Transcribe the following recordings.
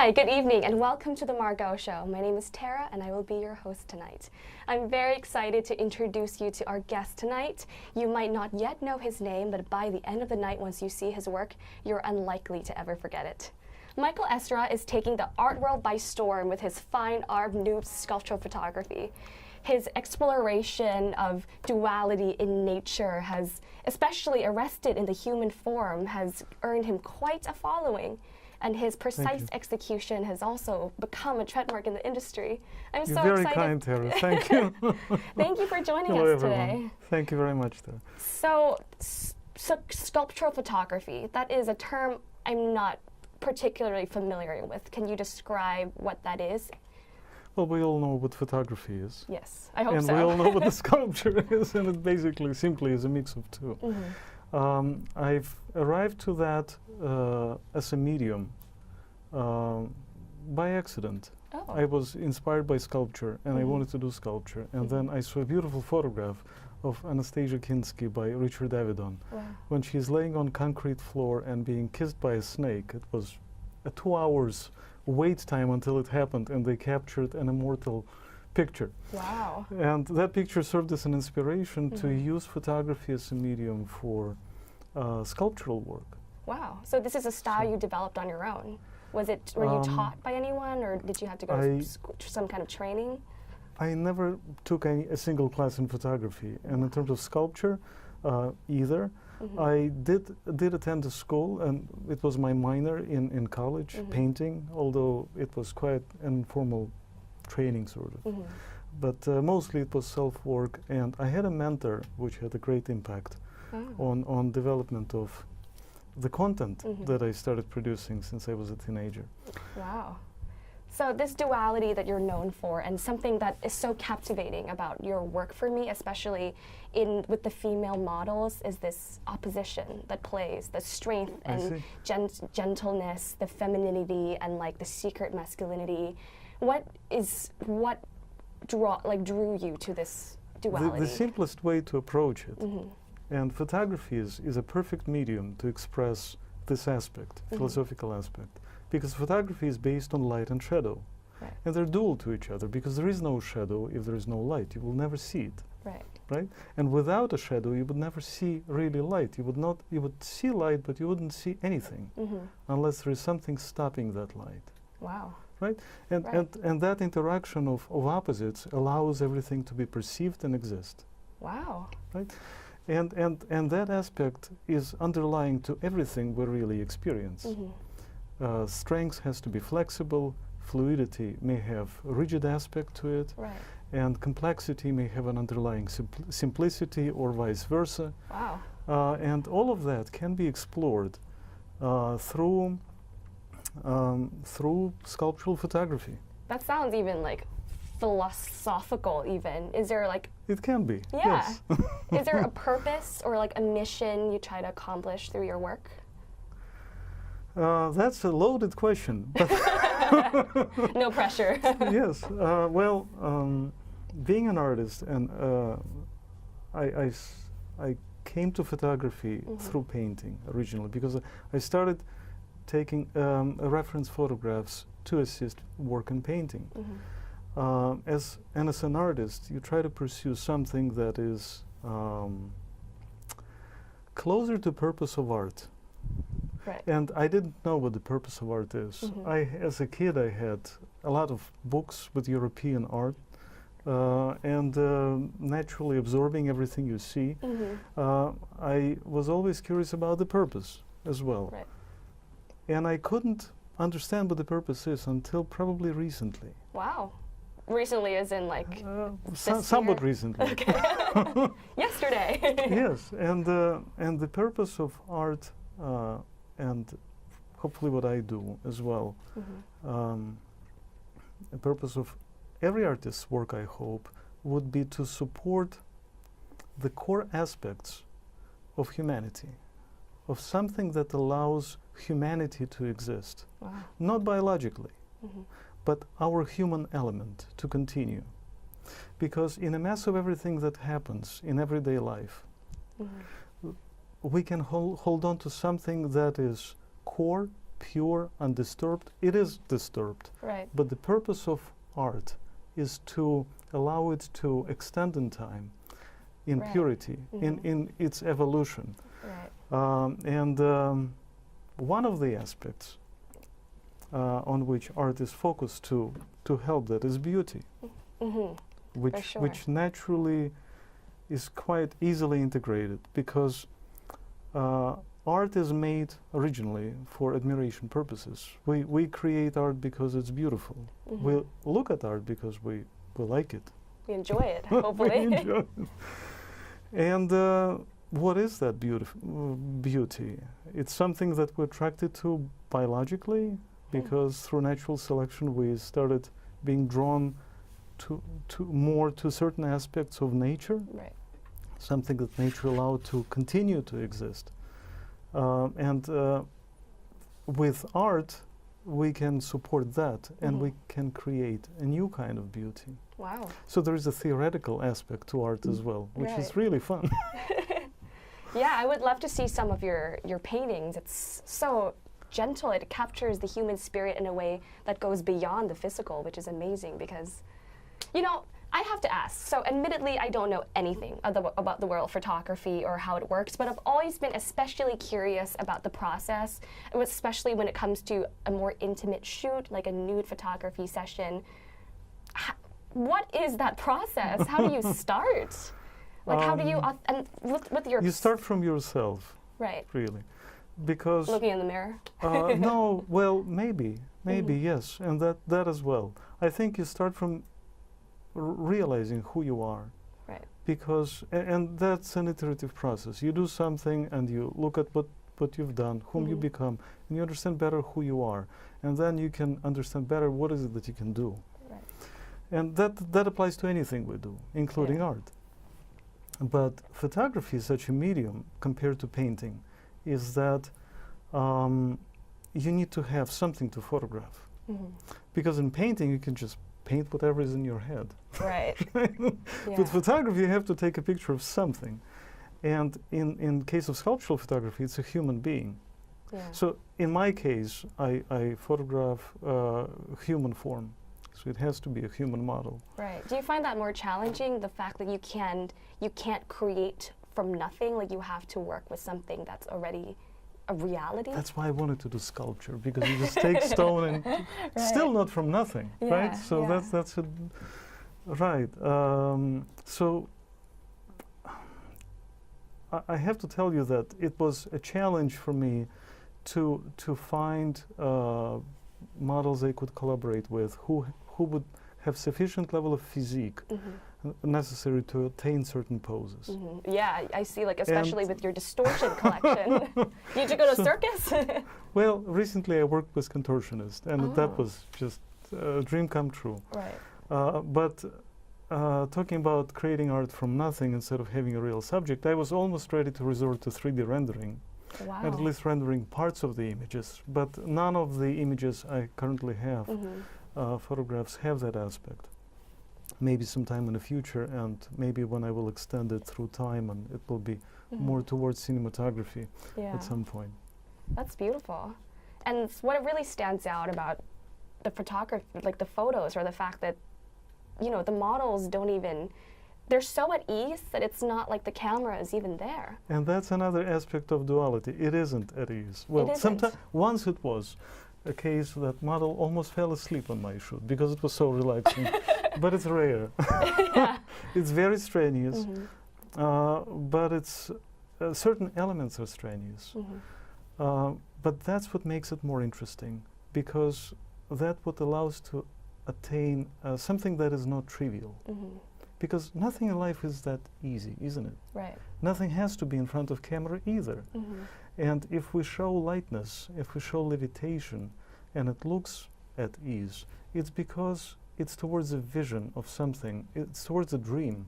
Hi, good evening, and welcome to the Margo Show. My name is Tierra, and I will be your host tonight. I'm very excited to introduce you to our guest tonight. You might not yet know his name, but by the end of the night, once you see his work, you're unlikely to ever forget it. Michael Ezra is taking the art world by storm with his fine art nude sculptural photography. His exploration of duality in nature has, especially arrested in the human form, has earned him quite a following. And his precise execution has also become a trademark in the industry. I'm so You're very excited. kind, Tierra. Thank you. Thank you for joining Hello, us everyone. today. Thank you very much, Tierra. So sculptural photography, that is a term I'm not particularly familiar with. Can you describe what that is? Well, we all know what photography is. Yes, I hope and so. we all know what the sculpture is, and it basically simply is a mix of two. I've arrived to that as a medium by accident. Oh. I was inspired by sculpture, and I wanted to do sculpture. And then I saw a beautiful photograph of Anastasia Kinski by Richard Avedon. Wow. When she's laying on concrete floor and being kissed by a snake. It was a 2 hours wait time until it happened, and they captured an immortal picture. Wow. And that picture served as an inspiration to use photography as a medium for sculptural work. Wow. So this is a style you developed on your own. Were you taught by anyone, or did you have to go to some kind of training? I never took a single class in photography, and in terms of sculpture, either. I did attend a school, and it was my minor in college, painting, although it was quite an informal training, sort of. But mostly it was self-work, and I had a mentor which had a great impact on development of the content that I started producing since I was a teenager. Wow. So this duality that you're known for, and something that is so captivating about your work for me, especially with the female models, is this opposition that plays, the strength and gentleness, the femininity, and like the secret masculinity. What drew you to this duality? The simplest way to approach it, and photography is a perfect medium to express this aspect, philosophical aspect, because photography is based on light and shadow. Right. And they're dual to each other, because there is no shadow if there is no light. You will never see it. Right. Right? And without a shadow, you would never see really light. You would see light, but you wouldn't see anything unless there is something stopping that light. Wow. Right? And that interaction of opposites allows everything to be perceived and exist. Wow. Right? And that aspect is underlying to everything we really experience. Strength has to be flexible, fluidity may have a rigid aspect to it, and complexity may have an underlying simplicity or vice versa. Wow. And all of that can be explored through sculptural photography. That sounds even like philosophical even. Is there like... It can be, yeah. yes. Is there a purpose or like a mission you try to accomplish through your work? That's a loaded question. No pressure. Yes. Well, being an artist, and I came to photography through painting originally, because I started taking reference photographs to assist work in painting. As an artist, you try to pursue something that is closer to the purpose of art. Right. And I didn't know what the purpose of art is. As a kid, I had a lot of books with European art, and naturally absorbing everything you see. I was always curious about the purpose as well. Right. And I couldn't understand what the purpose is until probably recently. Wow. Recently as in like somewhat recently. Okay. Yesterday. Yes, and the purpose of art, and hopefully what I do as well, the purpose of every artist's work, I hope, would be to support the core aspects of humanity, of something that allows humanity to exist. Wow. Not biologically, but our human element to continue. Because in a mess of everything that happens in everyday life, we can hold on to something that is core, pure, undisturbed. It is disturbed. Right. But the purpose of art is to allow it to extend in time, in Right. purity, in its evolution. Right. And one of the aspects on which art is focused to help that is beauty, which naturally is quite easily integrated, because art is made originally for admiration purposes. We create art because it's beautiful. We look at art because we like it. We enjoy it, hopefully. We enjoy it. And what is that beauty? It's something that we're attracted to biologically, because through natural selection we started being drawn to more to certain aspects of nature, Right. something that nature allowed to continue to exist. And with art, we can support that, and we can create a new kind of beauty. Wow. So there is a theoretical aspect to art as well, which is Right. really fun. Yeah, I would love to see some of your paintings. It's so gentle. It captures the human spirit in a way that goes beyond the physical, which is amazing because, you know, I have to ask. So admittedly, I don't know anything about the world of photography or how it works, but I've always been especially curious about the process, especially when it comes to a more intimate shoot, like a nude photography session. What is that process? How do you start? Like, how do you, and with your... You start from yourself, Right. really, because... Looking in the mirror? No, well, maybe, yes, and that as well. I think you start from realizing who you are. Right. Because, and that's an iterative process. You do something and you look at what you've done, whom you become, and you understand better who you are. And then you can understand better what is it that you can do. Right. And that applies to anything we do, including art. But photography is such a medium compared to painting, is that you need to have something to photograph. Because in painting, you can just paint whatever is in your head. Right. With photography, you have to take a picture of something. And in case of sculptural photography, it's a human being. Yeah. So in my case, I photograph human form. So it has to be a human model. Right. Do you find that more challenging, the fact that you can't create from nothing, like you have to work with something that's already a reality? That's why I wanted to do sculpture, because you just take stone and still not from nothing, right? So that's a, right. So I have to tell you that it was a challenge for me to find models I could collaborate with who would have sufficient level of physique necessary to attain certain poses. Yeah, I see, like, especially with your distortion collection. Did you go to circus? Well, recently I worked with contortionists, and that was just a dream come true. Right. But talking about creating art from nothing instead of having a real subject, I was almost ready to resort to 3D rendering. Wow. At least rendering parts of the images, but none of the images I currently have, photographs, have that aspect. Maybe sometime in the future, and maybe when I will extend it through time, and it will be more towards cinematography at some point. That's beautiful. And what really stands out about the photography, like the photos, or the fact that, you know, the models don't even, they're so at ease that it's not like the camera is even there. And that's another aspect of duality. It isn't at ease. Well, sometimes, once it was a case that model almost fell asleep on my shoot because it was so relaxing. But it's rare. It's very strenuous, but it's certain elements are strenuous. But that's what makes it more interesting, because that's what allows to attain something that is not trivial. Because nothing in life is that easy, isn't it? Right. Nothing has to be in front of camera either. And if we show lightness, if we show levitation, and it looks at ease, it's because it's towards a vision of something. It's towards a dream.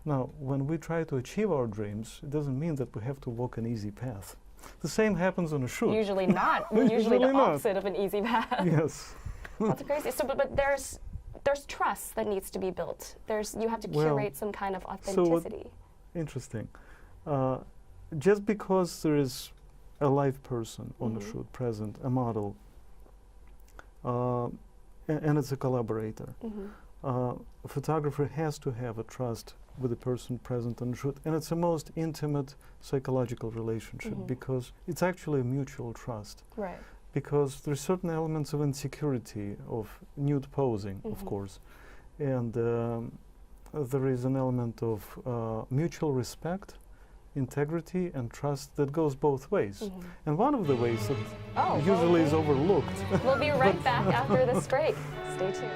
Now, when we try to achieve our dreams, it doesn't mean that we have to walk an easy path. The same happens on a shoot. Usually not. Usually the opposite of an easy path. Yes. That's crazy. So, but there's trust that needs to be built. You have to curate some kind of authenticity. Interesting. Just because there is a live person on the shoot present, a model, and it's a collaborator. A photographer has to have a trust with the person present on the shoot, and it's a most intimate psychological relationship because it's actually a mutual trust. Right. Because there's certain elements of insecurity, of nude posing, of course, and there is an element of mutual respect, integrity, and trust that goes both ways. And one of the ways that usually is overlooked. We'll be right back after this break. Stay tuned.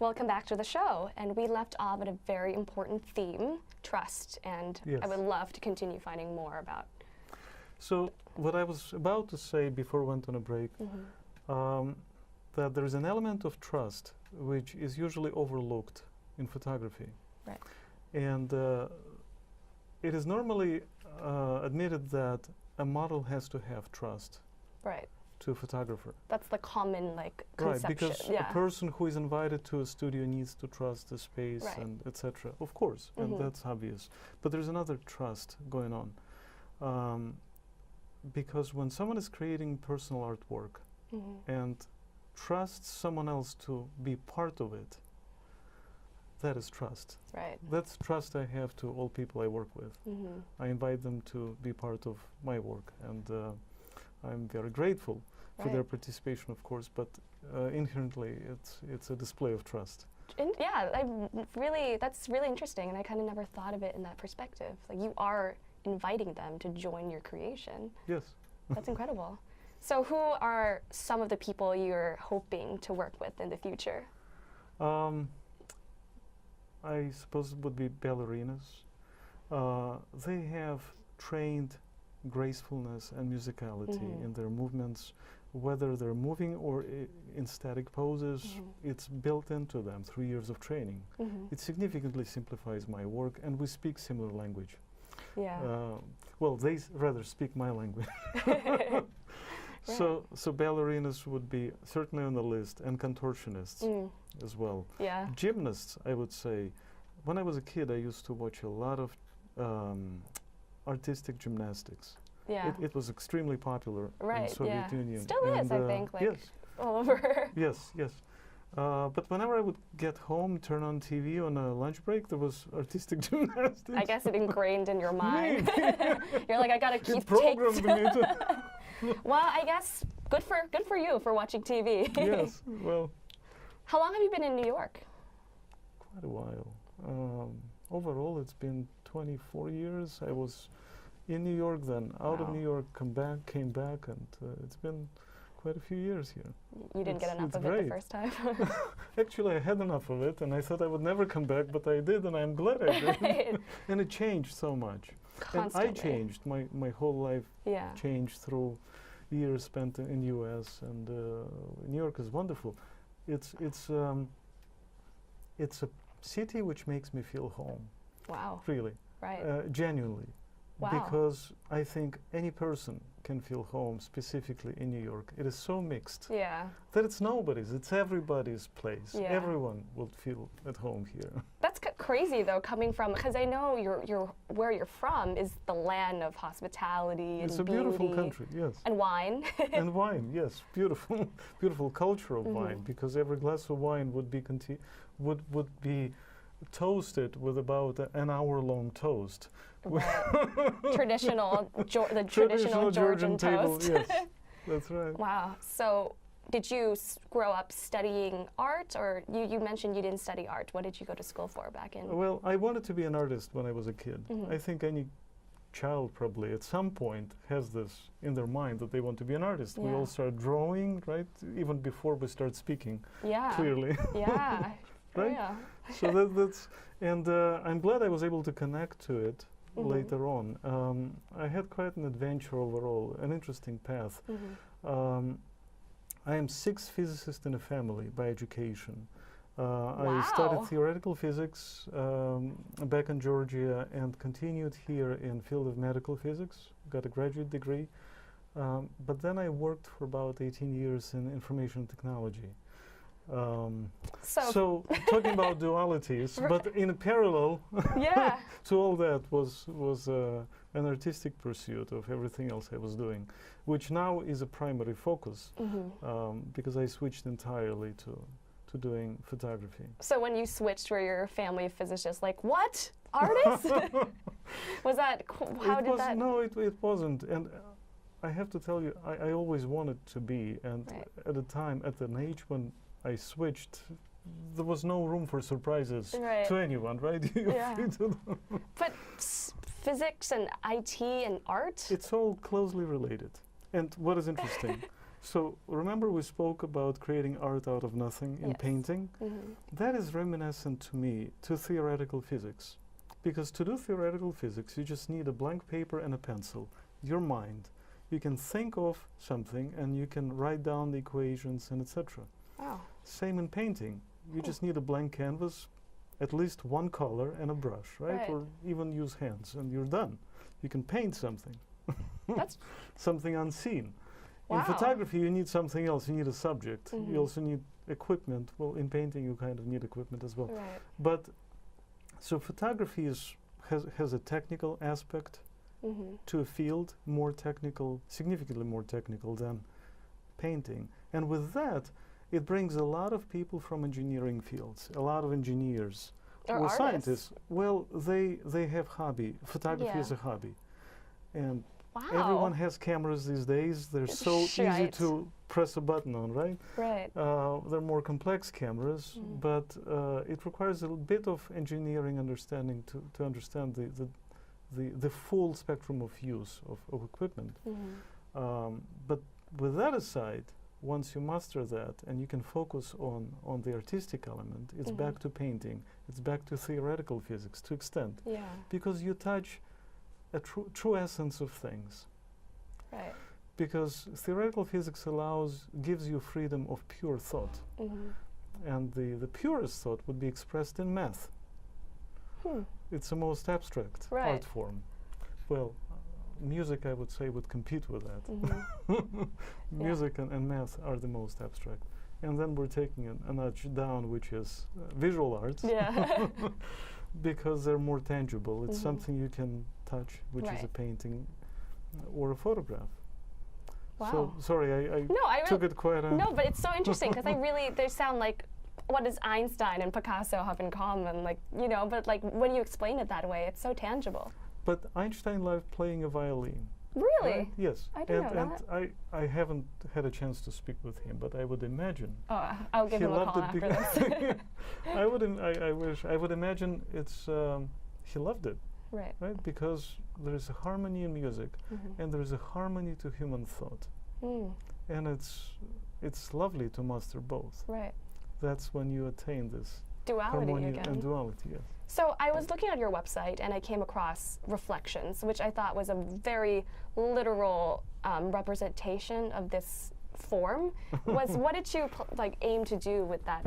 Welcome back to the show, and we left off at a very important theme, trust, and I would love to continue finding more about. So what I was about to say before we went on a break, that there is an element of trust which is usually overlooked in photography. Right. And it is normally admitted that a model has to have trust. Right. To a photographer. That's the common conception. Right, because a person who is invited to a studio needs to trust the space and etc. Of course, and that's obvious. But there's another trust going on. Because when someone is creating personal artwork and trusts someone else to be part of it, that is trust. Right. That's trust I have to all people I work with. I invite them to be part of my work, and I'm very grateful for their participation, of course, but inherently it's a display of trust. Yeah, that's really interesting, and I kind of never thought of it in that perspective. Like, you are inviting them to join your creation. Yes. That's incredible. So who are some of the people you're hoping to work with in the future? I suppose it would be ballerinas. They have trained gracefulness and musicality in their movements, whether they're moving or in static poses. It's built into them through years of training. It significantly simplifies my work, and we speak similar language. Yeah. Well, they rather speak my language. So ballerinas would be certainly on the list, and contortionists as well. Yeah. Gymnasts, I would say. When I was a kid, I used to watch a lot of artistic gymnastics. Yeah. It was extremely popular in Soviet Union. Still is, I think, yes. all over. Yes. But whenever I would get home, turn on TV on a lunch break, there was artistic gymnastics. I guess it ingrained in your mind. You're like, I gotta keep it programmed me to Well, I guess good for you for watching TV. Yes, well. How long have you been in New York? Quite a while. Overall, it's been 24 years. I was in New York, then out of Wow. New York, came back, and it's been quite a few years here. You didn't get enough it's of great. it the first time. Actually, I had enough of it, and I thought I would never come back, but I did, and I'm glad I did. Right. And it changed so much. Constantly. And I changed. My whole life Yeah. changed through years spent in U.S. and New York is wonderful. It's a city which makes me feel home. Wow. Really, Right. genuinely. Wow. Because I think any person can feel home, specifically in New York. It is so mixed Yeah. that it's nobody's, it's everybody's place. Yeah. Everyone will feel at home here. That's crazy though, coming from, because I know where you're from is the land of hospitality and It's a beauty beautiful country, yes. and wine. And wine, yes, beautiful, beautiful culture of Mhm. wine, because every glass of wine would be would be toasted with about an hour-long toast. Right. Traditional, traditional Georgian table, toast. yes, that's right. Wow. So, did you grow up studying art, or you mentioned you didn't study art? What did you go to school for back in? Well, I wanted to be an artist when I was a kid. Mhm. I think any child probably at some point has this in their mind that they want to be an artist. We Yeah. all start drawing, right? Even before we start speaking, Yeah. clearly. Yeah. Right? Yeah. So that's, and I'm glad I was able to connect to it Mhm. later on. I had quite an adventure overall, an interesting path. Mhm. I am sixth physicist in a family by education. Wow. I studied theoretical physics back in Georgia and continued here in field of medical physics, got a graduate degree. But then I worked for about 18 years in information technology. So talking about dualities, but in parallel Yeah. to all that was an artistic pursuit of everything else I was doing, which now is a primary focus because I switched entirely to doing photography. So when you switched, were your family physicists like, what? Artist? Was that, how did that? No, it wasn't. And I have to tell you, I always wanted to be. And Right. at an age when I switched, there was no room for surprises Right. to anyone, right? You're Yeah. free to But physics and IT and art? It's all closely related. And what is interesting, so remember we spoke about creating art out of nothing in Yes. painting? Mhm. That is reminiscent to me to theoretical physics. Because to do theoretical physics, you just need a blank paper and a pencil, your mind. You can think of something and you can write down the equations and etc. Wow. Same in painting. You just need a blank canvas, at least one color and a brush, right? Right. Or even use hands and you're done. You can paint something. That's Something unseen. Wow. In photography, you need something else. You need a subject. Mhm. You also need equipment. Well, in painting, you kind of need equipment as well. right. But so photography has a technical aspect Mhm. to a field, more technical, significantly more technical than painting. And with that, it brings a lot of people from engineering fields, a lot of engineers Or or artists. scientists. Well, they have hobby. Photography is Yeah. a hobby, and Wow. everyone has cameras these days. They're so easy Right. to press a button on, right? Right. They're more complex cameras, Mm. but it requires a bit of engineering understanding to understand the full spectrum of use of equipment. Mhm. But with that aside, once you master that and you can focus on the artistic element, it's Mhm. back to painting, it's back to theoretical physics to extent, Yeah. because you touch a true essence of things. Right. Because theoretical physics gives you freedom of pure thought. Mhm. And the purest thought would be expressed in math. Hmm. It's the most abstract Right. art form. Well, music, I would say, would compete with that. Mhm. Music and math are the most abstract. And then we're taking a notch down, which is visual arts, Yeah. because they're more tangible. It's Mhm. something you can touch, which is a Right. painting or a photograph. Wow. So, sorry, I No, I took really, it quite no, but it's so interesting because they sound like, what does Einstein and Picasso have in common? Like, but like when you explain it that way, it's so tangible. But Einstein loved playing a violin. Really? Right? Yes. I didn't know and that. I haven't had a chance to speak with him, but I would imagine Oh, I'll give he him a loved call it after beca- this. I would imagine it's he loved it, Right. right? Because there is a harmony in music, and there is a harmony to human thought, and it's lovely to master both. Right. That's when you attain this Duality harmony again. and duality. Yes. So I was looking at your website and I came across reflections, which I thought was a very literal representation of this form. What did you aim to do with that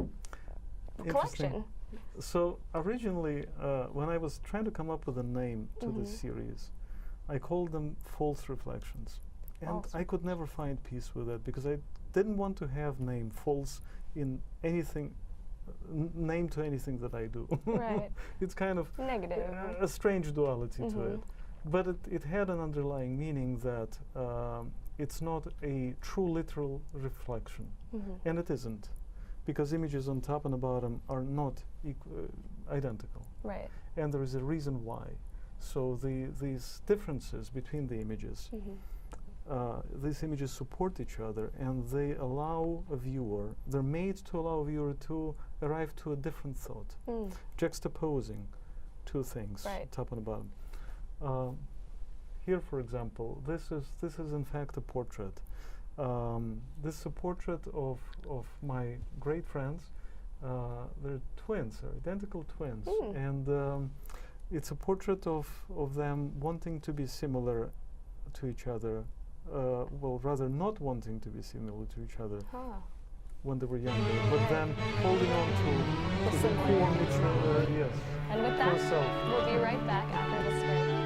collection? So originally, when I was trying to come up with a name to this series, I called them false reflections, and I could never find peace with it because I didn't want to have name false in anything. Name to anything that I do. Right. It's kind of negative. A strange duality to it. But it had an underlying meaning that it's not a true literal reflection. And it isn't. Because images on top and the bottom are not identical. Right. And there is a reason why. So these differences between the images, these images support each other, and they allow a viewer, they're made to allow a viewer to arrive to a different thought, juxtaposing two things, top and bottom. Here, for example, this is in fact a portrait. This is a portrait of my great friends. They're twins, they're identical twins, and it's a portrait of them wanting to be similar to each other. Well, rather not wanting to be similar to each other when they were younger, but then holding on to the core of each other, yes. And with that, we'll be right back after this break.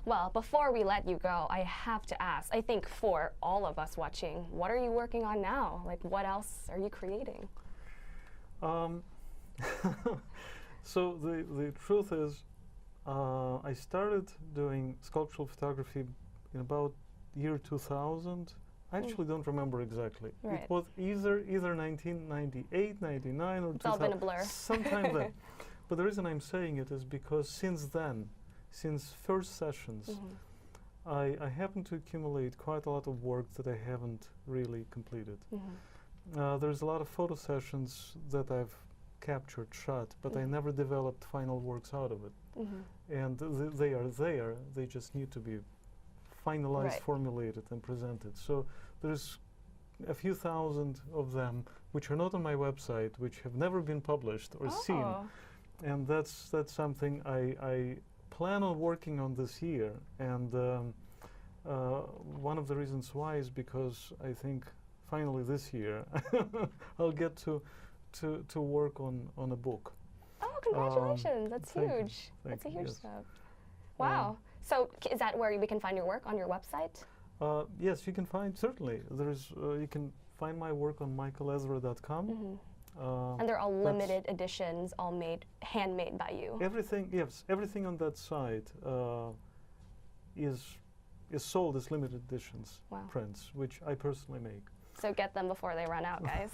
Well, before we let you go, I have to ask, I think for all of us watching, what are you working on now? Like, what else are you creating? So the truth is, I started doing sculptural photography in about year 2000. I actually don't remember exactly. Right. It was either 1998, 99, or 2000. It's all been a blur. Sometime then. But the reason I'm saying it is because since then, since first sessions, I happen to accumulate quite a lot of work that I haven't really completed. There's a lot of photo sessions that I've captured, shot, but I never developed final works out of it. And they are there, they just need to be finalized, formulated, and presented. So there's a few thousand of them which are not on my website, which have never been published or seen. And that's something I plan on working on this year. And one of the reasons why is because I think finally this year I'll get to work on a book. Oh, congratulations! That's huge. That's a huge step. Wow. So is that where we can find your work, on your website? Yes, you can find, certainly. You can find my work on michaelezra.com. And they're all limited editions, all handmade by you. Everything, yes, everything on that site is sold as limited editions prints, which I personally make. So get them before they run out, guys.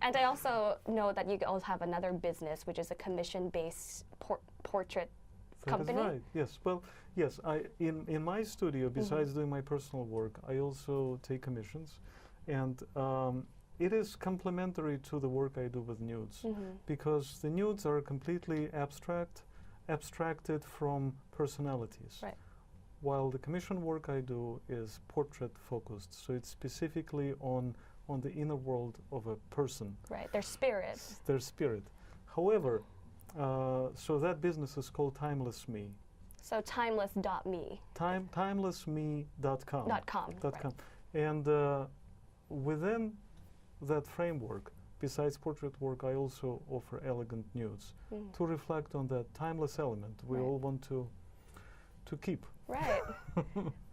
And I also know that you also have another business, which is a commission-based portrait company. That is right. Yes. Well, yes. In my studio, besides doing my personal work, I also take commissions, and it is complementary to the work I do with nudes, because the nudes are completely abstracted from personalities. Right. While the commission work I do is portrait focused, so it's specifically on the inner world of a person. Right, their spirit. Their spirit. However, so that business is called Timeless Me. So timeless.me. Timelessme.com. Right. And within that framework, besides portrait work, I also offer elegant nudes to reflect on that timeless element we all want to keep. Right.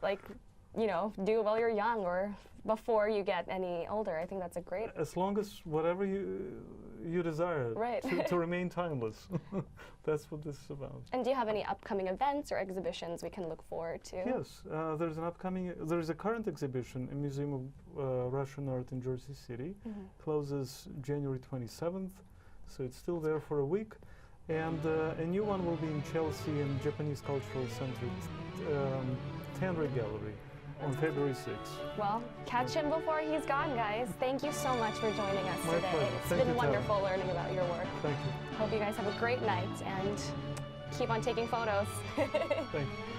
Like, you know, do it while you're young or before you get any older. I think that's a great... As long as whatever you desire to remain timeless. That's what this is about. And do you have any upcoming events or exhibitions we can look forward to? Yes, there's a current exhibition in Museum of Russian Art in Jersey City. Closes January 27th, so it's still there for a week. And a new one will be in Chelsea in Japanese Cultural Center, Tierra Gallery, on February 6th. Well, catch him before he's gone, guys. Thank you so much for joining us My today. pleasure. It's Thank been you, wonderful learning about your work. Thank you. Hope you guys have a great night and keep on taking photos. Thank you.